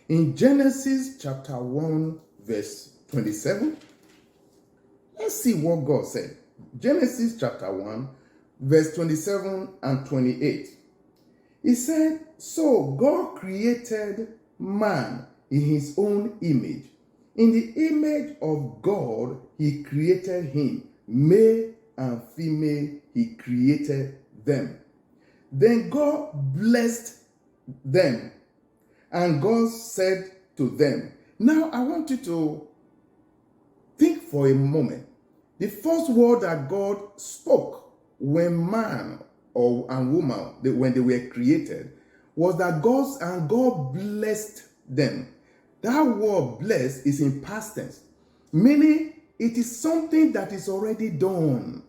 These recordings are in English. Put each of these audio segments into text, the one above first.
In Genesis chapter 1, verse 27, let's see what God said. Genesis chapter 1, verse 27 and 28. He said, "So God created man in his own image. In the image of God, he created him. Male and female, he created them. Then God blessed them. And God said to them," Now I want you to think for a moment. The first word that God spoke when man and woman, when they were created, was that God blessed them. That word blessed is in past tense, meaning it is something that is already done.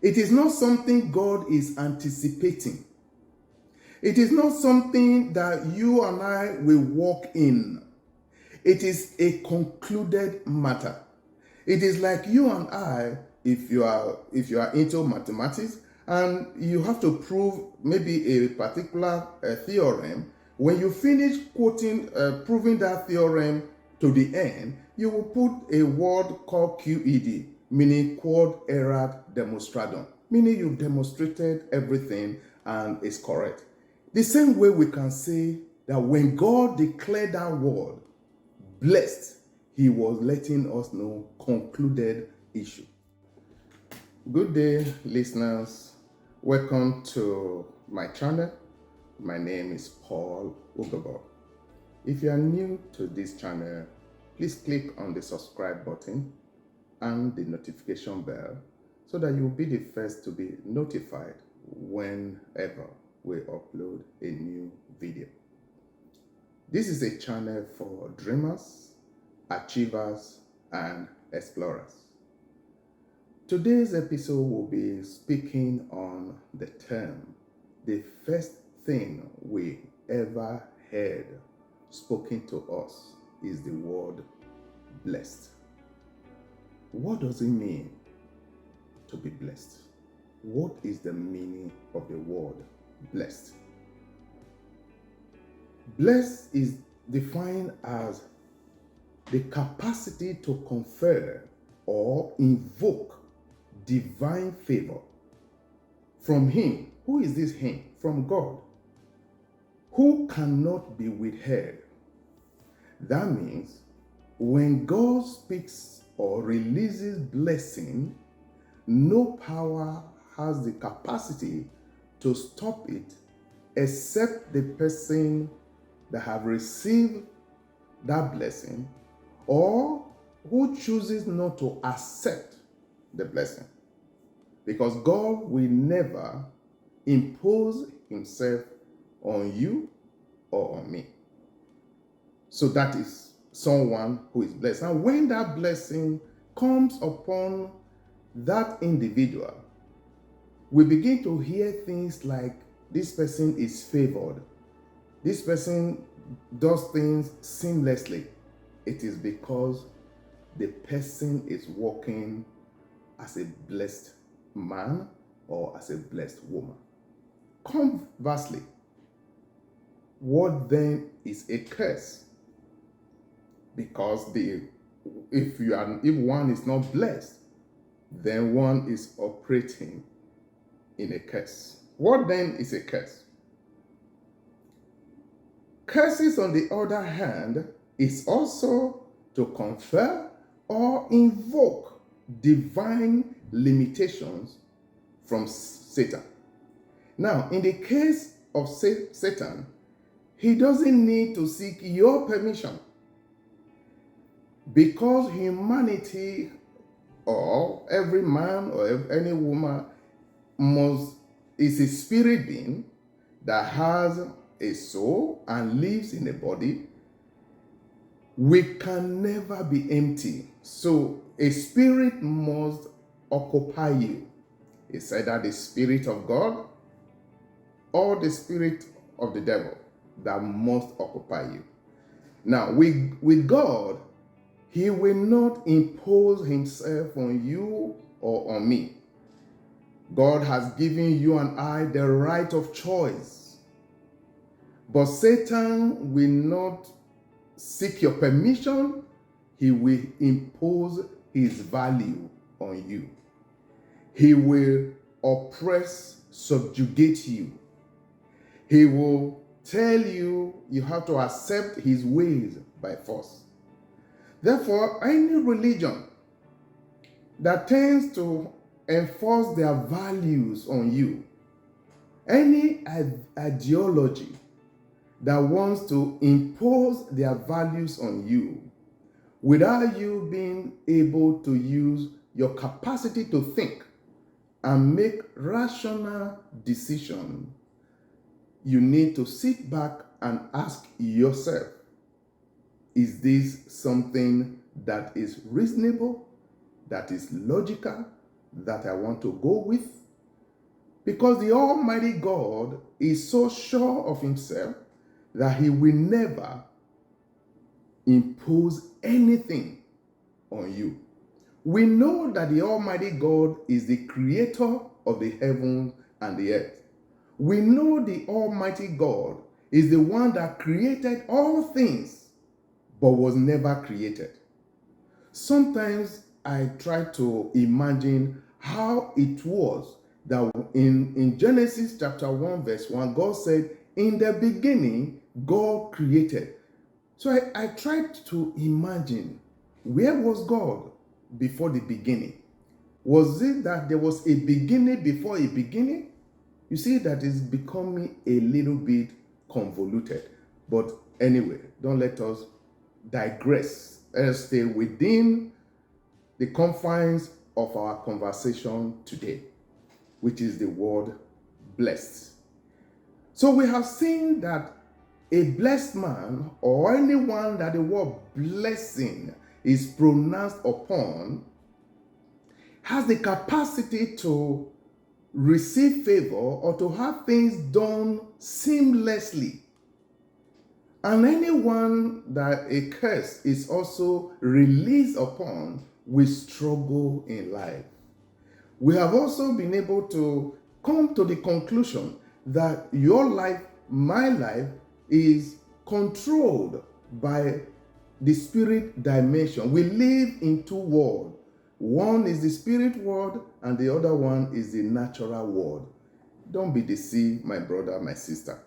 It is not something God is anticipating. It is not something that you and I will walk in. It is a concluded matter. It is like you and I, if you are into mathematics and you have to prove maybe a particular theorem, when you finish proving that theorem to the end, you will put a word called QED, meaning quod erat demonstradum, meaning you've demonstrated everything and it's correct. The same way we can say that when God declared that word, blessed, he was letting us know concluded issue. Good day, listeners. Welcome to my channel. My name is Paul Ugabo. If you are new to this channel, please click on the subscribe button and the notification bell so that you'll be the first to be notified whenever we upload a new video. This is a channel for dreamers, achievers, and explorers. Today's episode will be speaking on the term, the first thing we ever heard spoken to us is the word blessed. What does it mean to be blessed? What is the meaning of the word blessed? Blessed is defined as the capacity to confer or invoke divine favor from him. Who is this him? From God, who cannot be withheld. That means when God speaks or releases blessing, no power has the capacity to stop it except the person that have received that blessing or who chooses not to accept the blessing. Because God will never impose himself on you or on me. So that is someone who is blessed. And when that blessing comes upon that individual, we begin to hear things like, this person is favored. This person does things seamlessly. It is because the person is walking as a blessed man or as a blessed woman. Conversely, what then is a curse? Because if one is not blessed, then one is operating in a curse. What then is a curse? Curses, on the other hand, is also to confer or invoke divine limitations from Satan. Now, in the case of Satan, he doesn't need to seek your permission because humanity or every man or any woman is a spirit being that has a soul and lives in a body. We can never be empty. So a spirit must occupy you. It's either the spirit of God or the spirit of the devil that must occupy you. Now, with God, he will not impose himself on you or on me. God has given you and I the right of choice. But Satan will not seek your permission, he will impose his value on you. He will oppress, subjugate you. He will tell you you have to accept his ways by force. Therefore, any religion that tends to enforce their values on you, any ideology that wants to impose their values on you without you being able to use your capacity to think and make rational decisions, you need to sit back and ask yourself, is this something that is reasonable, that is logical, that I want to go with? Because the Almighty God is so sure of himself that he will never impose anything on you. We know that the Almighty God is the creator of the heavens and the earth. We know the Almighty God is the one that created all things, but was never created. Sometimes I try to imagine how it was that in Genesis chapter 1 verse 1, God said, in the beginning, God created. So I tried to imagine, where was God before the beginning? Was it that there was a beginning before a beginning? You see, that is becoming a little bit convoluted. But anyway, don't let us digress. Let us stay within the confines of our conversation today, which is the word blessed. So we have seen that a blessed man, or anyone that the word blessing is pronounced upon, has the capacity to receive favor or to have things done seamlessly. And anyone that a curse is also released upon will struggle in life. We have also been able to come to the conclusion that your life, my life, is controlled by the spirit dimension. We live in two worlds. One is the spirit world and the other one is the natural world. Don't be deceived, my brother, my sister.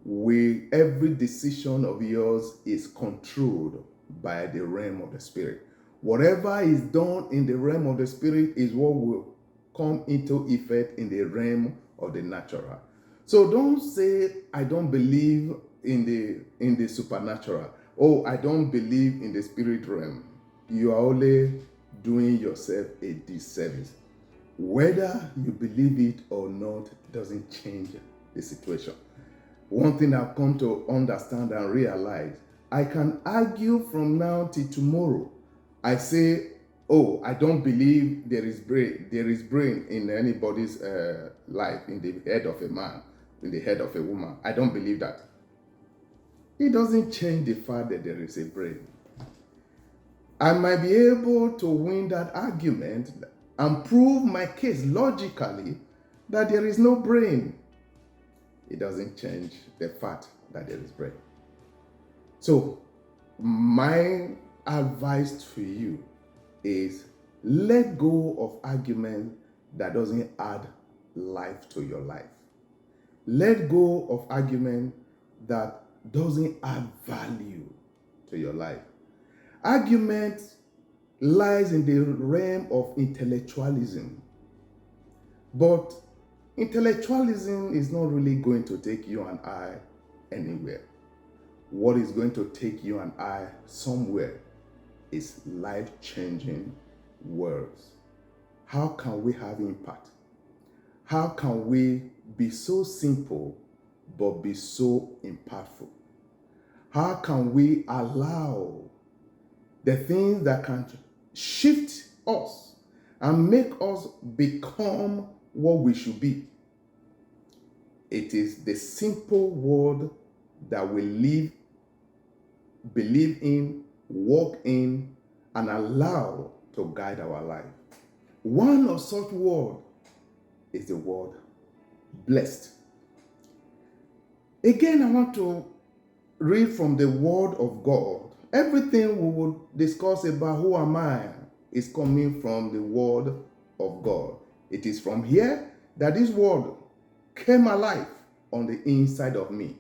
Every decision of yours is controlled by the realm of the spirit. Whatever is done in the realm of the spirit is what will come into effect in the realm of the natural. So don't say, I don't believe in the supernatural. Oh, I don't believe in the spirit realm. You are only doing yourself a disservice. Whether you believe it or not doesn't change the situation. One thing I've come to understand and realize, I can argue from now till tomorrow. I say, oh, I don't believe there is brain in anybody's life, in the head of a man, in the head of a woman. I don't believe that. It doesn't change the fact that there is a brain. I might be able to win that argument and prove my case logically that there is no brain. It doesn't change the fact that there is brain. So, my advice to you is let go of argument that doesn't add life to your life. Let go of argument that doesn't add value to your life. Argument lies in the realm of intellectualism. But intellectualism is not really going to take you and I anywhere. What is going to take you and I somewhere is life-changing words. How can we have impact? How can we be so simple but be so impactful? How can we allow the things that can shift us and make us become what we should be? It is the simple word that we live, believe in, walk in, and allow to guide our life. One of such words is the word blessed. Again, I want to read from the word of God Everything we would discuss about who am I is coming from the word of God. It is from here that this word came alive on the inside of me.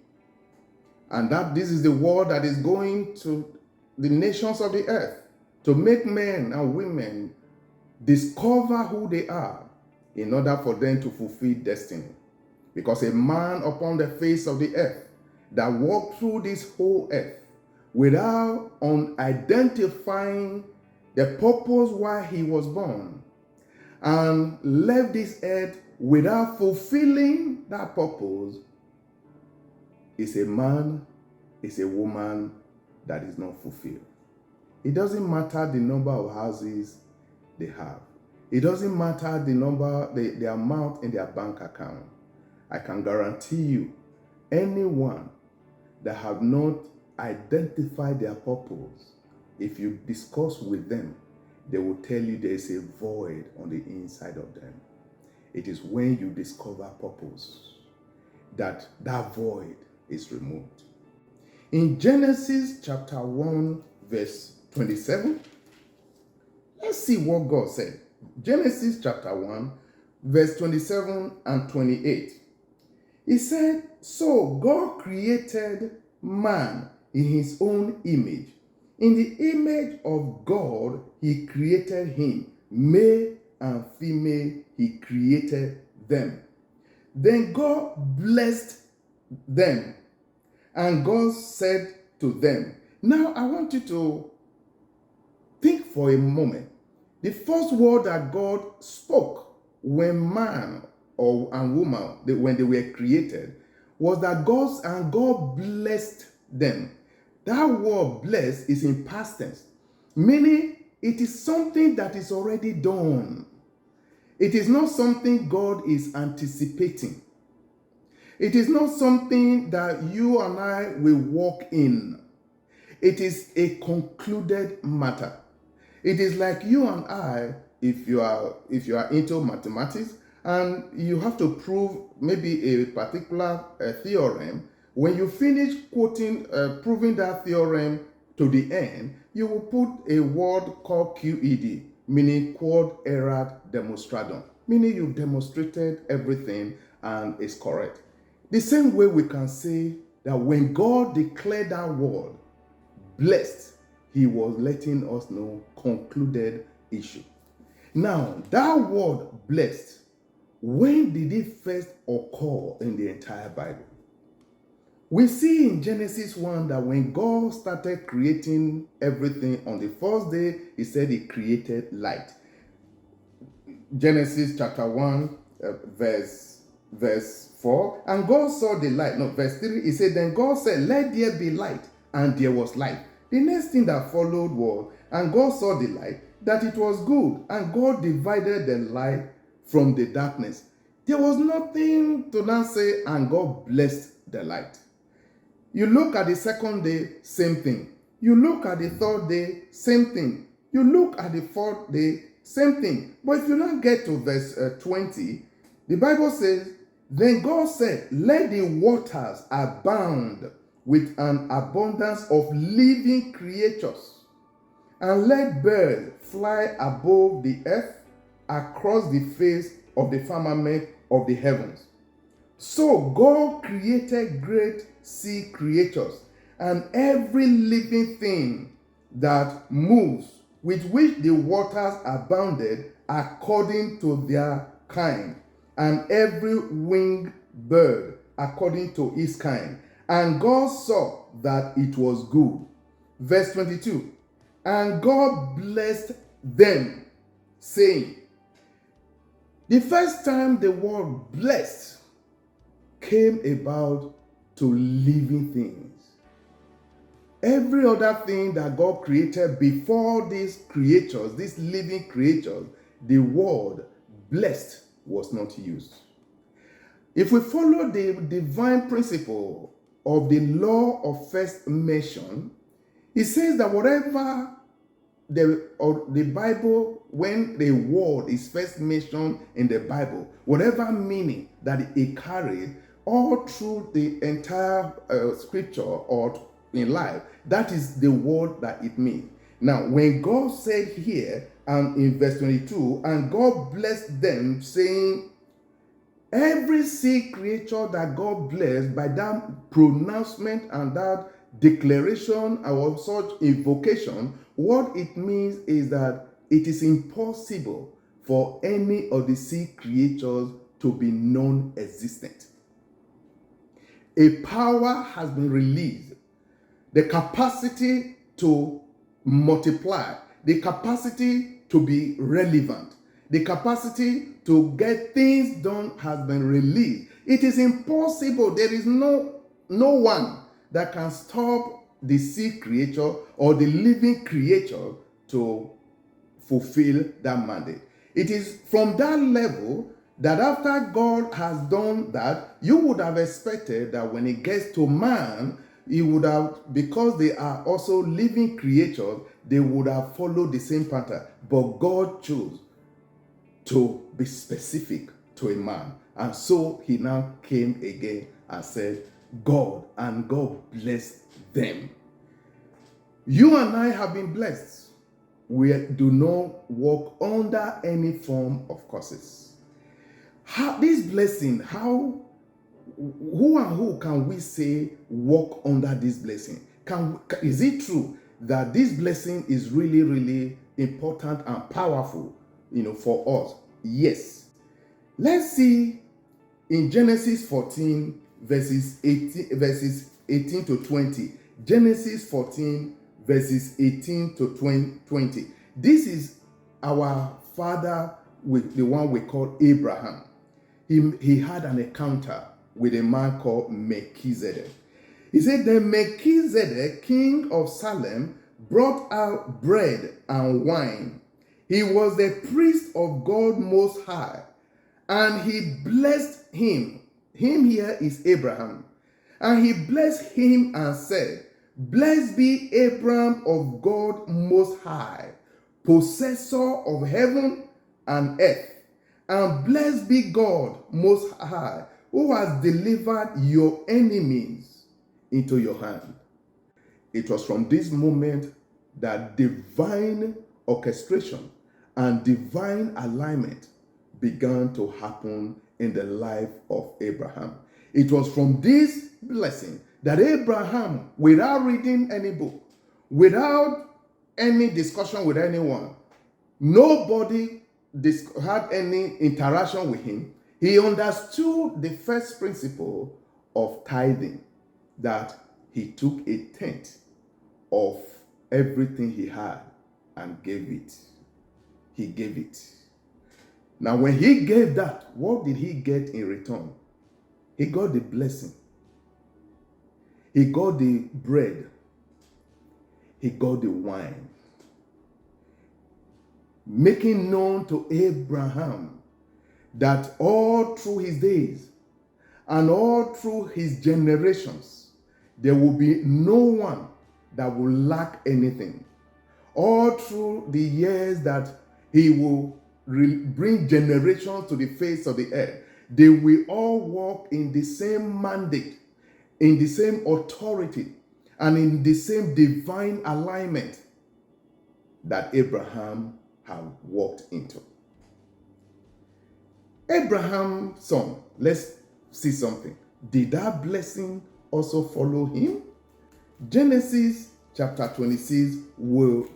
And that this is the word that is going to the nations of the earth to make men and women discover who they are in order for them to fulfill destiny. Because a man upon the face of the earth that walked through this whole earth without identifying the purpose why he was born and left this earth without fulfilling that purpose is a man, is a woman that is not fulfilled. It doesn't matter the number of houses they have. It doesn't matter the number, the amount in their bank account. I can guarantee you, anyone that have not identified their purpose, if you discuss with them, they will tell you there is a void on the inside of them. It is when you discover purpose that that void is removed. In Genesis chapter 1, verse 27, let's see what God said. Genesis chapter 1, verse 27 and 28. He said, so God created man in his own image. In the image of God, he created him. Male and female, he created them. Then God blessed them. And God said to them, now I want you to think for a moment. The first word that God spoke when man and woman, when they were created, was that God blessed them. That word blessed is in past tense, meaning it is something that is already done. It is not something God is anticipating. It is not something that you and I will walk in. It is a concluded matter. It is like you and I, if you are into mathematics and you have to prove maybe a particular theorem, when you finish proving that theorem to the end, you will put a word called QED, meaning quod erat demonstradum, meaning you've demonstrated everything and it's correct. The same way we can say that when God declared that word, blessed, he was letting us know concluded issue. Now, that word blessed, when did it first occur in the entire Bible? We see in Genesis 1 that when God started creating everything on the first day, he said he created light. Genesis chapter 1, verse 4. And God saw the light. No, verse 3, he said, then God said, let there be light. And there was light. The next thing that followed was, and God saw the light, that it was good. And God divided the light from the darkness. There was nothing to now say, and God blessed the light. You look at the second day, same thing. You look at the third day, same thing. You look at the fourth day, same thing. But if you now get to verse 20, the Bible says, then God said, let the waters abound with an abundance of living creatures, and let birds fly above the earth across the face of the firmament of the heavens. So God created great sea creatures and every living thing that moves, with which the waters abounded according to their kind, and every winged bird according to its kind. And God saw that it was good. Verse 22. And God blessed them, saying, the first time the word blessed came about to living things. Every other thing that God created before these creatures, these living creatures, the word blessed was not used. If we follow the divine principle of the law of first mention, it says that whatever the Bible, when the word is first mentioned in the Bible, whatever meaning that it carries all through the entire scripture or in life. That is the word that it means. Now, when God said here in verse 22, and God blessed them, saying, every sea creature that God blessed by that pronouncement and that declaration or such invocation, what it means is that it is impossible for any of the sea creatures to be non-existent. A power has been released, the capacity to multiply, the capacity to be relevant, the capacity to get things done has been released. It is impossible. There is no one that can stop the sea creature or the living creature to fulfill that mandate. It is from that level that after God has done that, you would have expected that when it gets to man, he would have, because they are also living creatures, they would have followed the same pattern. But God chose to be specific to a man. And so he now came again and said, God, and God blessed them. You and I have been blessed. We do not walk under any form of curses. This blessing, who and who can we say walk under this blessing? Is it true that this blessing is really, really important and powerful, for us? Yes. Let's see in Genesis 14, verses 18 to 20. Genesis 14, verses 18 to 20. This is our father, with the one we call Abraham. He had an encounter with a man called Melchizedek. He said, then Melchizedek, king of Salem, brought out bread and wine. He was the priest of God Most High, and he blessed him. Him here is Abraham. And he blessed him and said, blessed be Abraham of God Most High, possessor of heaven and earth. And blessed be God Most High, who has delivered your enemies into your hand. It was from this moment that divine orchestration and divine alignment began to happen in the life of Abraham. It was from this blessing that Abraham, without reading any book, without any discussion with anyone, nobody had any interaction with him, he understood the first principle of tithing, that he took a tenth of everything he had and gave it. He gave it. Now, when he gave that, what did he get in return? He got the blessing. He got the bread. He got the wine. Making known to Abraham that all through his days and all through his generations, there will be no one that will lack anything. All through the years that he will bring generations to the face of the earth, they will all walk in the same mandate, in the same authority, and in the same divine alignment that Abraham had walked into. Abraham's son, let's see something. Did that blessing also follow him? Genesis chapter 26 will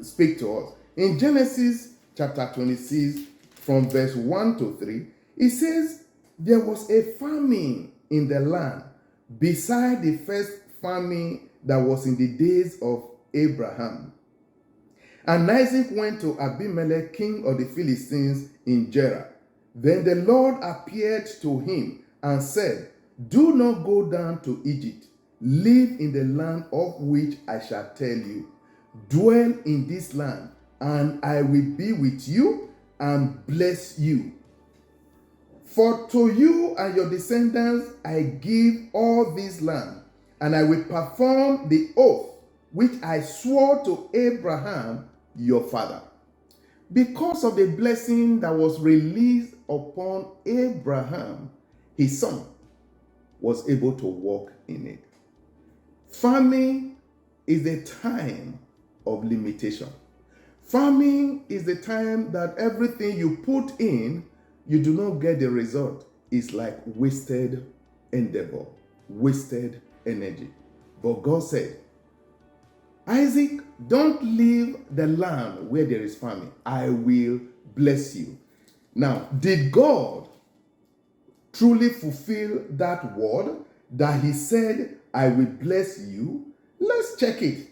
speak to us. In Genesis chapter 26, from verse 1 to 3, it says, there was a famine in the land beside the first famine that was in the days of Abraham. And Isaac went to Abimelech, king of the Philistines, in Gerar. Then the Lord appeared to him and said, do not go down to Egypt. Live in the land of which I shall tell you. Dwell in this land, and I will be with you and bless you. For to you and your descendants I give all this land, and I will perform the oath which I swore to Abraham your father. Because of the blessing that was released upon Abraham, his son, was able to walk in it. Farming is a time of limitation. Farming is the time that everything you put in, you do not get the result. It's like wasted endeavor, wasted energy. But God said, Isaac, don't leave the land where there is famine. I will bless you. Now, did God truly fulfill that word that he said, I will bless you? Let's check it.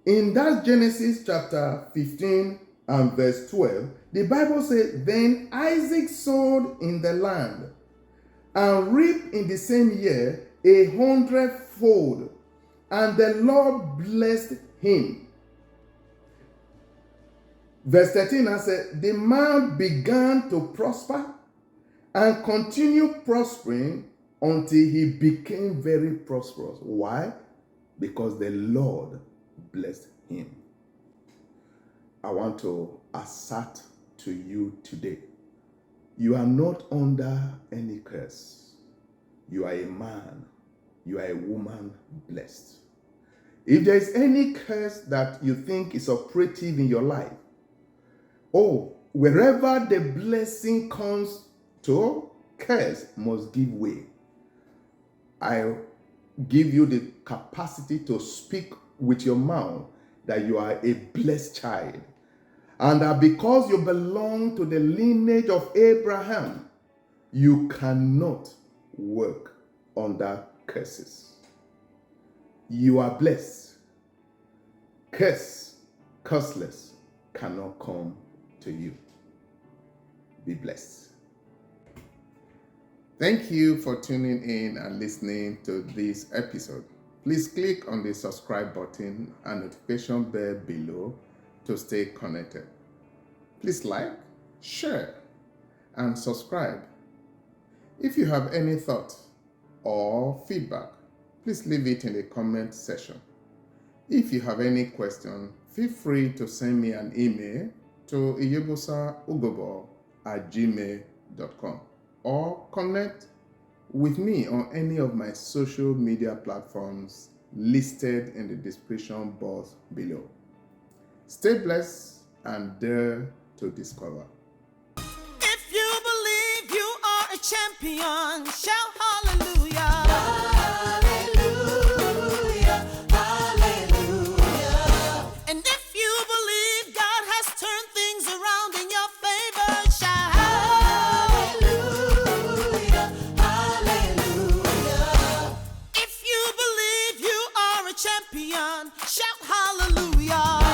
In that Genesis chapter 15 and verse 12, the Bible says, then Isaac sowed in the land and reaped in the same year 100-fold, and the Lord blessed him. Verse 13, I said, the man began to prosper and continued prospering until he became very prosperous. Why? Because the Lord blessed him. I want to assert to you today, you are not under any curse. You are a man, you are a woman blessed. If there is any curse that you think is operative in your life, wherever the blessing comes to, curse must give way. I give you the capacity to speak with your mouth that you are a blessed child, and that because you belong to the lineage of Abraham, you cannot work under curses. You are blessed. Curseless cannot come to you. Be blessed. Thank you for tuning in and listening to this episode. Please click on the subscribe button and notification bell below to stay connected. Please like, share, and subscribe. If you have any thoughts or feedback, please leave it in the comment section. If you have any question, feel free to send me an email to iyebosaugobo@gmail.com or connect with me on any of my social media platforms listed in the description box below. Stay blessed and dare to discover. If you believe you are a champion, shout hallelujah. Hallelujah, hallelujah. And if you believe God has turned things around in your favor, shout hallelujah, hallelujah. If you believe you are a champion, shout hallelujah.